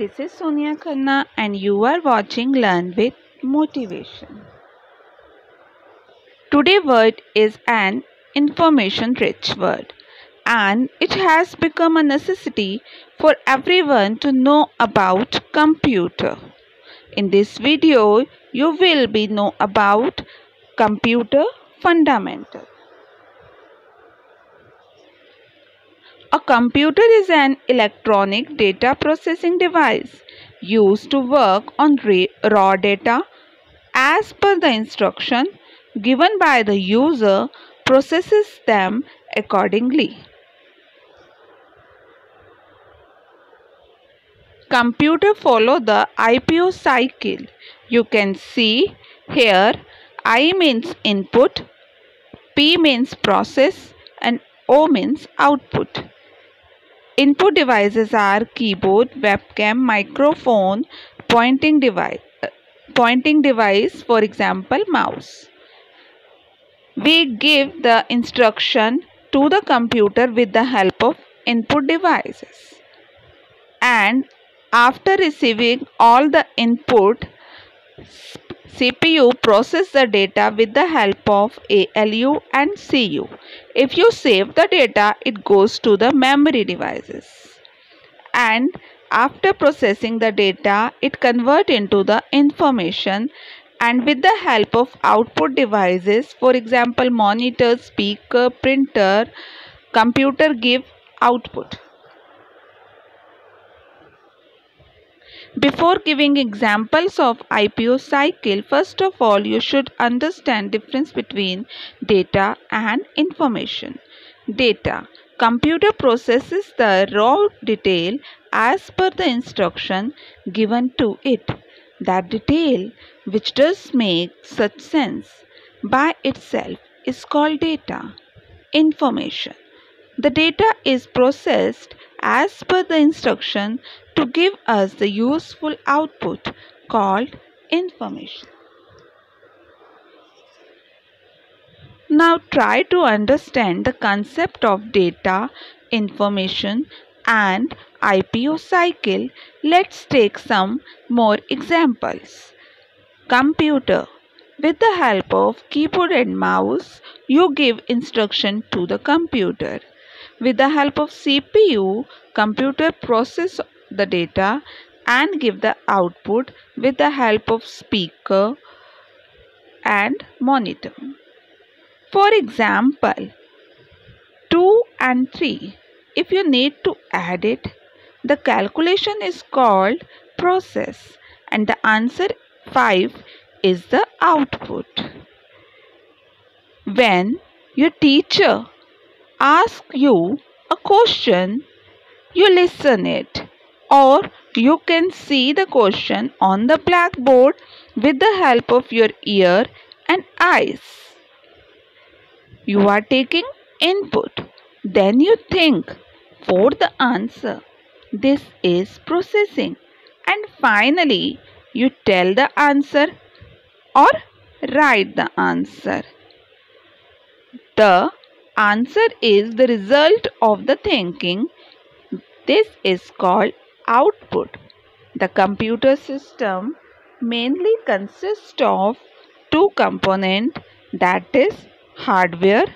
This is Sonia Khanna and you are watching Learn with Motivation. Today's word is an information-rich word, and it has become a necessity for everyone to know about computer. In this video, you will be know about computer fundamental. A computer is an electronic data processing device used to work on raw data as per the instruction given by the user, processes them accordingly. Computer follow the IPO cycle. You can see here I means input, P means process and O means output. Input devices are keyboard, webcam, microphone, pointing device, for example mouse. We give the instruction to the computer with the help of input devices. And after receiving all the input, CPU process the data with the help of ALU and CU. If you save the data, it goes to the memory devices. And after processing the data, it converts into the information, and with the help of output devices, for example monitor, speaker, printer, computer give output. Before giving examples of IPO cycle, first of all you should understand difference between data and information. Data. Computer processes the raw detail as per the instruction given to it. That detail which does make such sense by itself is called data. Information. The data is processed as per the instruction to give us the useful output called information. Now try to understand the concept of data, information and IPO cycle. Let's take some more examples. Computer. With the help of keyboard and mouse, you give instruction to the computer. With the help of CPU, computer process the data and give the output with the help of speaker and monitor. For example, 2 and 3. If you need to add it, the calculation is called process and the answer 5 is the output. When your teacher asks you a question, you listen it, or you can see the question on the blackboard with the help of your ear and eyes. You are taking input, then you think for the answer. This is processing, and finally you tell the answer or write the answer. The answer is the result of the thinking. This is called output. The computer system mainly consists of two components, that is hardware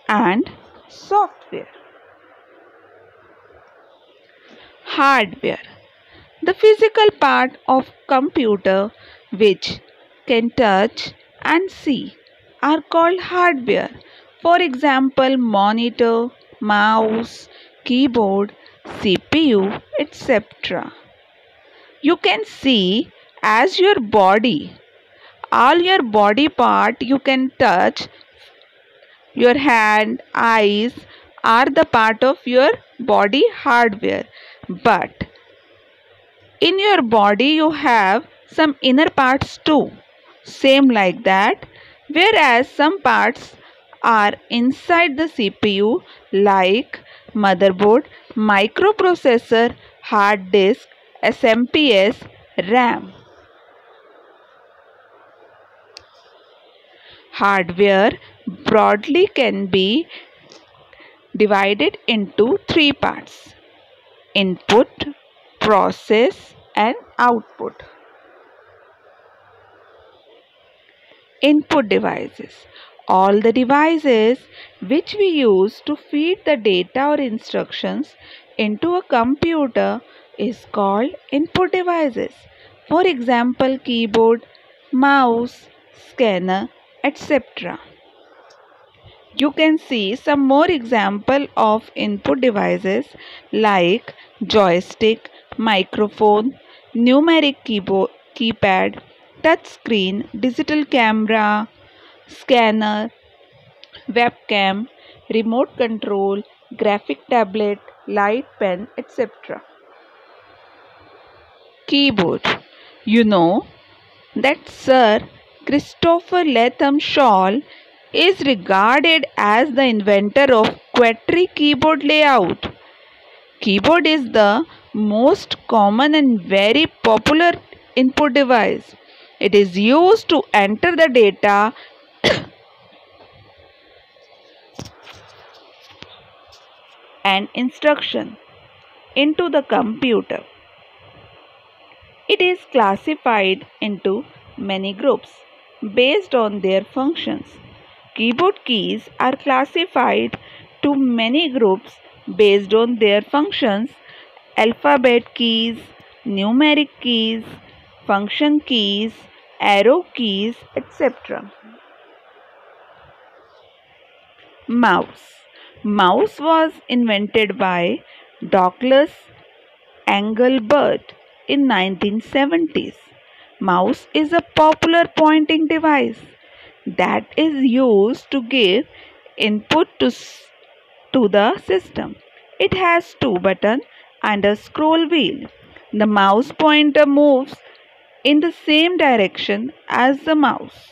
and software. Hardware. The physical part of computer which can touch and see are called hardware. For example, monitor, mouse, keyboard, CPU, etc. You can see as your body. All your body part you can touch. Your hand, eyes are the part of your body hardware. But in your body you have some inner parts too. Same like that. Whereas some parts are inside the CPU like motherboard, microprocessor, hard disk, SMPS, RAM. Hardware broadly can be divided into three parts: input, process and output. Input devices. All the devices which we use to feed the data or instructions into a computer is called input devices. For example, keyboard, mouse, scanner, etc. You can see some more example of input devices like joystick, microphone, numeric keypad, touch screen, digital camera, scanner, webcam, remote control, graphic tablet, light pen, etc. Keyboard. You know that Sir Christopher Latham Shaw is regarded as the inventor of quadri keyboard layout. Keyboard is the most common and very popular input device. It is used to enter the data and instruction into the computer. It is classified into many groups based on their functions. Keyboard keys are classified to many groups based on their functions: alphabet keys, numeric keys, function keys, arrow keys, etc. Mouse. Mouse was invented by Douglas Engelbart in 1970s. Mouse is a popular pointing device that is used to give input to the system. It has two buttons and a scroll wheel. The mouse pointer moves in the same direction as the mouse.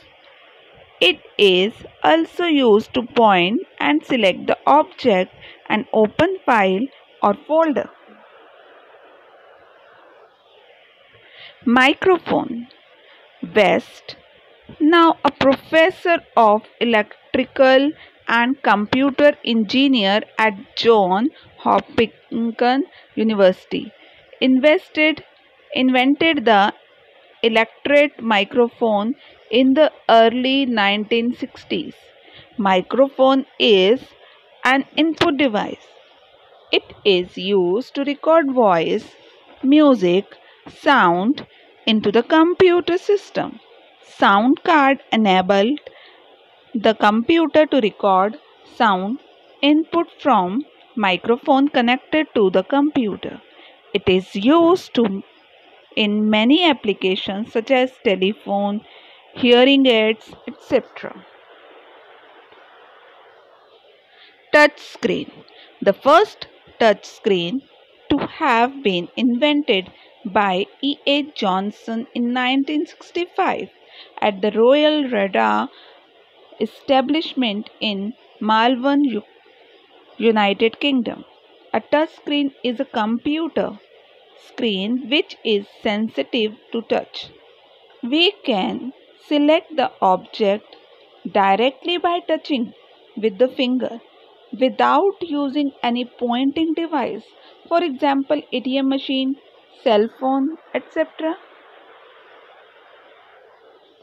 It is also used to point and select the object and open file or folder. Microphone. West, now a professor of electrical and computer engineer at Johns Hopkins University, invented the electret microphone in the early 1960s. Microphone is an input device. It is used to record voice, music, sound into the computer system. Sound card enabled the computer to record sound input from microphone connected to the computer. It is used in many applications such as telephone, hearing aids, etc. Touch screen. The first touch screen to have been invented by E.A. Johnson in 1965 at the Royal Radar establishment in Malvern, United Kingdom. A touch screen is a computer screen which is sensitive to touch. We can select the object directly by touching with the finger without using any pointing device. For example, ATM machine, cell phone, etc.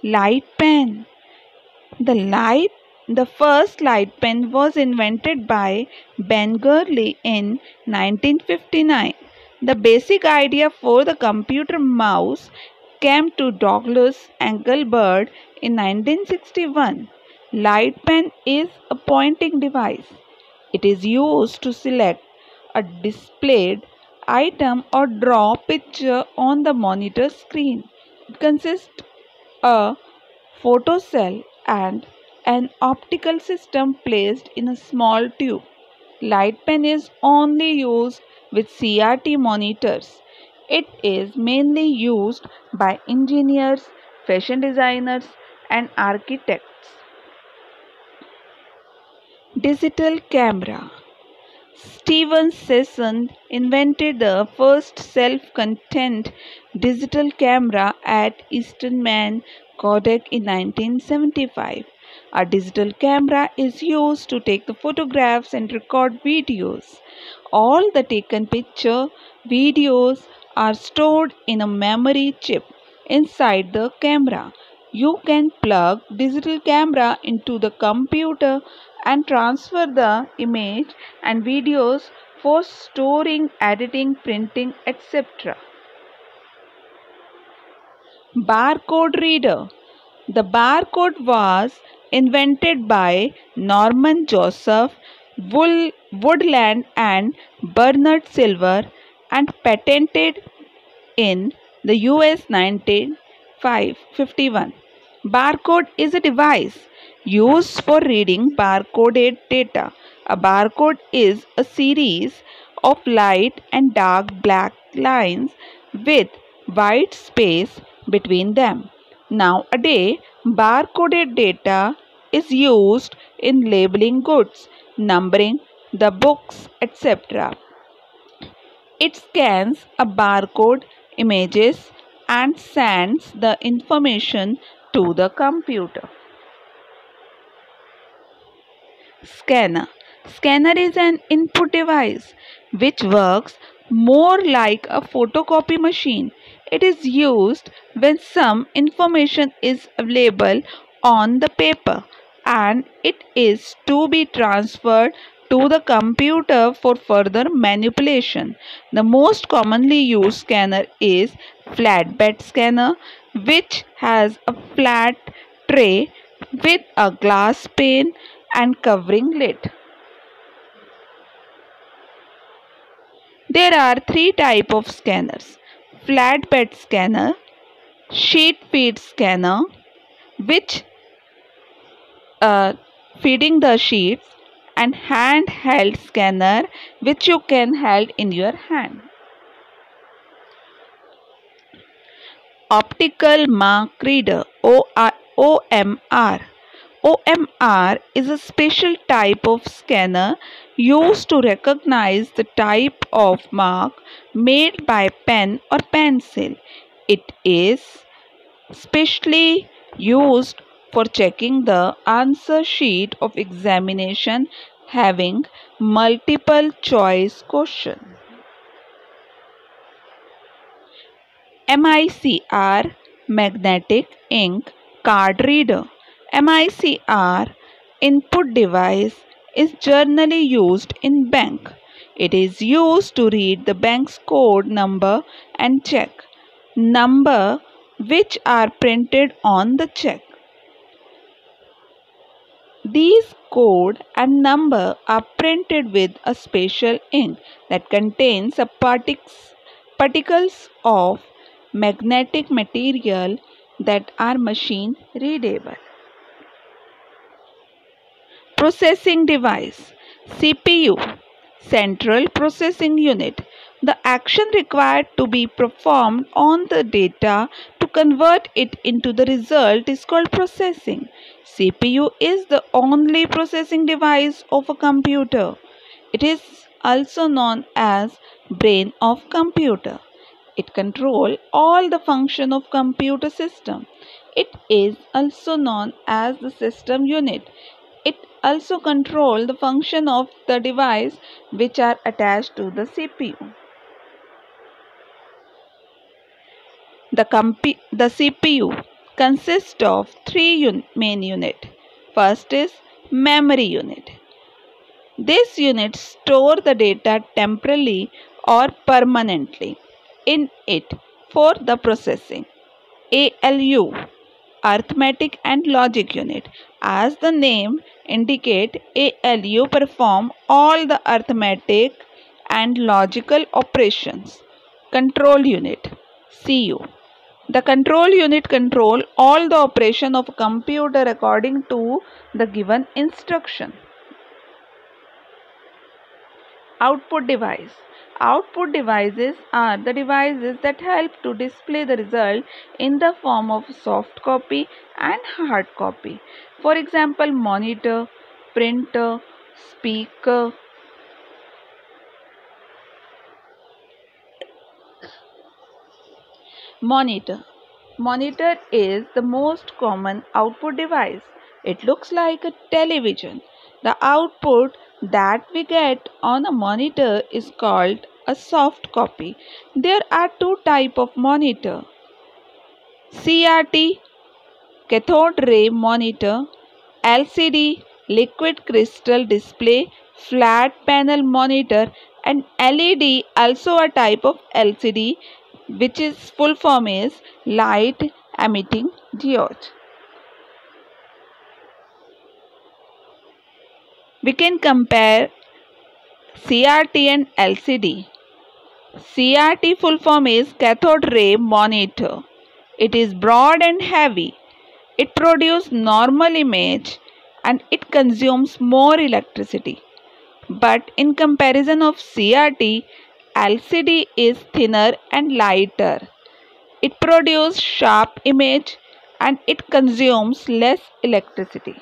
Light pen. The first light pen was invented by Ben Gurley in 1959. The basic idea for the computer mouse came to Douglas Engelbart in 1961. Light pen is a pointing device. It is used to select a displayed item or draw picture on the monitor screen. It consists a photocell and an optical system placed in a small tube. Light pen is only used with CRT monitors. It is mainly used by engineers, fashion designers, and architects. Digital camera. Steven Sesson invented the first self-contained digital camera at Eastman Kodak in 1975. A digital camera is used to take the photographs and record videos. All the taken picture, videos are stored in a memory chip inside the camera. You can plug digital camera into the computer and transfer the image and videos for storing, editing, printing, etc. Barcode reader. The barcode was invented by Norman Joseph Woodland and Bernard Silver and patented in the US 1951. Barcode is a device used for reading barcoded data. A barcode is a series of light and dark black lines with white space between them. Nowadays, barcoded data is used in labeling goods, numbering the books, etc. It scans a barcode images and sends the information to the computer. Scanner. Scanner is an input device which works more like a photocopy machine. It is used when some information is available on the paper and it is to be transferred to the computer for further manipulation. The most commonly used scanner is flatbed scanner, which has a flat tray with a glass pane and covering lid. There are three types of scanners: flatbed scanner, sheet feed scanner, which feeding the sheets, and handheld scanner, which you can hold in your hand. Optical mark reader, OMR. OMR is a special type of scanner used to recognize the type of mark made by pen or pencil. It is specially used for checking the answer sheet of examination having multiple choice question. MICR, magnetic ink card reader. MICR input device is generally used in bank. It is used to read the bank's code number and check number which are printed on the check. These code and number are printed with a special ink that contains a particles of magnetic material that are machine readable. Processing device, CPU, Central Processing Unit. The action required to be performed on the data to convert it into the result is called processing. CPU is the only processing device of a computer. It is also known as brain of computer. It controls all the function of computer system. It is also known as the system unit. It also controls the function of the device which are attached to the CPU. The CPU consists of three main units. First is memory unit. This unit stores the data temporarily or permanently in it for the processing. ALU, arithmetic and logic unit. As the name indicates, ALU perform all the arithmetic and logical operations. Control unit, CU. The control unit controls all the operation of a computer according to the given instruction. Output device. Output devices are the devices that help to display the result in the form of soft copy and hard copy. For example, monitor, printer, speaker. Monitor. Monitor is the most common output device. It looks like a television. The output that we get on a monitor is called a soft copy. There are two types of monitor: CRT, cathode ray monitor; LCD, liquid crystal display flat panel monitor; and LED, also a type of LCD, which is full form is light emitting diode. We can compare CRT and LCD. CRT full form is cathode ray monitor. It is broad and heavy. It produces normal image and it consumes more electricity. But in comparison of CRT, LCD is thinner and lighter. It produces sharp image and it consumes less electricity.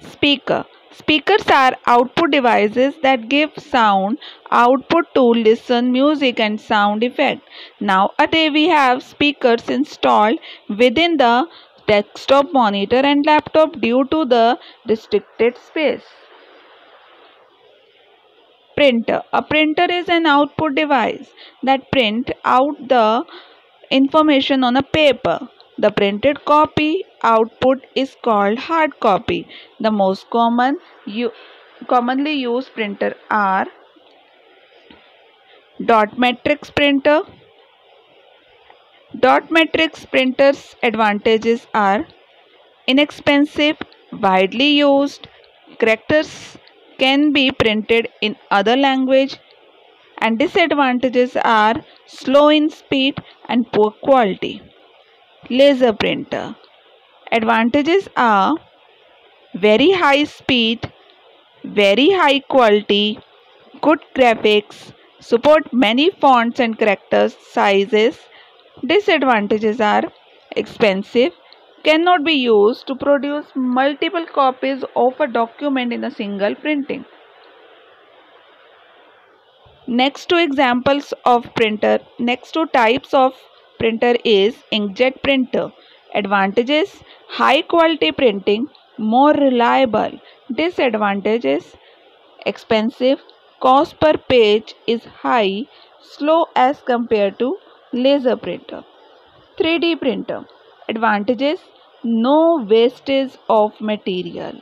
Speaker. Speakers are output devices that give sound output to listen music and sound effect. Nowadays we have speakers installed within the desktop monitor and laptop due to the restricted space. Printer. A printer is an output device that print out the information on a paper. The printed copy output is called hard copy. The most commonly used printer are dot matrix printer. Dot matrix printers advantages are inexpensive, widely used, characters can be printed in other language, and disadvantages are slow in speed and poor quality. Laser printer. Advantages are very high speed, very high quality, good graphics, support many fonts and characters sizes. Disadvantages are expensive, cannot be used to produce multiple copies of a document in a single printing. Next two types of printer is inkjet printer. Advantages: high quality printing, more reliable. Disadvantages: expensive, cost per page is high, slow as compared to laser printer. 3D printer. Advantages: no wastage of material,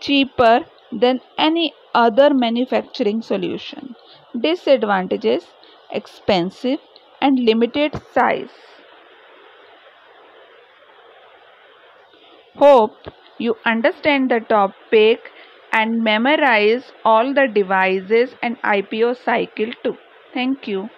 cheaper than any other manufacturing solution. Disadvantages: expensive and limited size. Hope you understand the topic and memorize all the devices and IPO cycle too. Thank you.